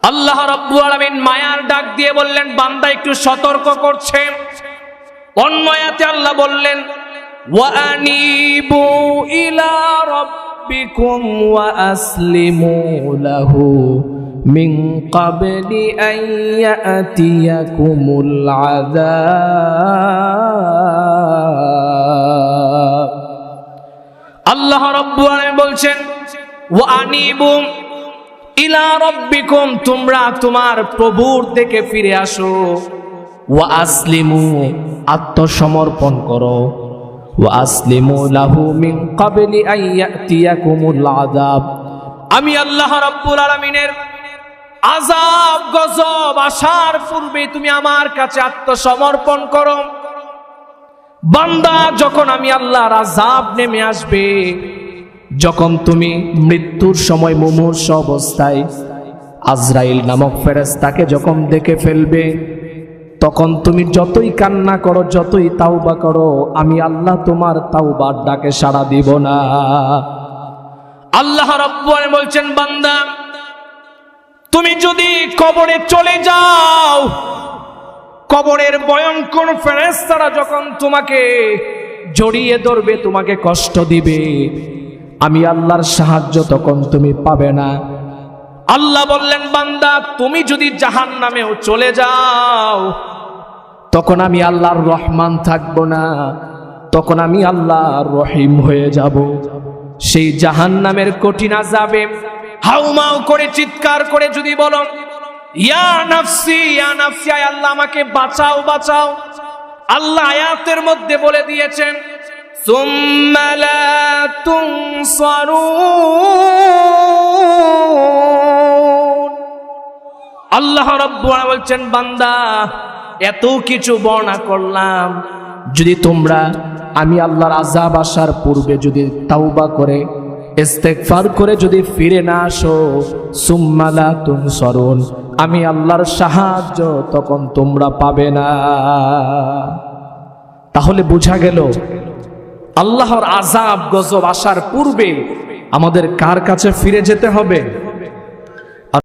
আল্লাহ রাব্বুল আলামিন মায়ার ডাক দিয়ে বললেন, বান্দা একটু সতর্ক করছে। অন্য আয়াতে আল্লাহ বললেন, ওয়া আনিবু ইলা রাব্বিকুম ওয়া আসলিমু লাহু মিন ক্বাবলি আন ইয়াতিয়াকুমুল আযাব। আল্লাহ রাব্বুল আলামিন বলছেন, ওয়া আনিবু ইলা রাব্বিকুম, তোমরা তোমার প্রভুর দিকে ফিরে আসো। ওয়া আসলিমু, আত্মসমর্পণ করো। ওয়া আসলিমু লাহু মিন ক্বাবলি আন ইয়াতিয়াকুমুল আযাব, আমি আল্লাহ রাব্বুল আলামিনের আযাব গজব আসার পূর্বে তুমি আমার কাছে আত্মসমর্পণ করো। বান্দা, যখন আমি আল্লাহর আযাব নেমে আসবে, যখন তুমি মৃত্যুর সময় মুমূর্ষু অবস্থায় আজরাইল নামক ফেরেশতাকে যখন দেখে ফেলবে, তখন তুমি যতই কান্না করো, যতই তাওবা করো, আমি আল্লাহ তোমার তাওবার ডাকে সাড়া দিব না। আল্লাহ রাব্বুল আলামিন বলছেন, বান্দা তুমি যদি কবরে চলে যাও, কবরের ভয়ঙ্কর ফেরেশতারা যখন তোমাকে জড়িয়ে ধরবে, তোমাকে কষ্ট দিবে, আমি আল্লাহর সাহায্য তখন তুমি পাবে না। আল্লাহ বললেন, বান্দা তুমি যদি জাহান্নামেও চলে যাও, তখন আমি আল্লাহর রহমান থাকবো না, তখন আমি আল্লাহর রহিম হয়ে যাব। সেই জাহান্নামের কঠিন আযাবে হাউমাউ করে চিৎকার করে যদি বলো, ইয়া নাফসি ইয়া নাফসি, আয় আল্লাহ আমাকে বাঁচাও বাঁচাও, আল্লাহ আয়াতের মধ্যে বলে দিয়েছেন, সুম্মা লা তুনসারুন। আল্লাহ রাব্বুল আলামিন বলছেন, বান্দা এত কিছু বর্ণনা করলাম, যদি তোমরা আমি আল্লাহর আযাব আসার পূর্বে যদি তাওবা করে ইস্তেগফার করে যদি ফিরে না আসো, সুম্মা লা তুনসারুন, আমি আল্লাহর সাহায্য তখন তোমরা পাবে না। তাহলে বোঝা গেল আল্লাহর আযাব গজব আসার পূর্বে আমাদের কার কাছে ফিরে যেতে হবে?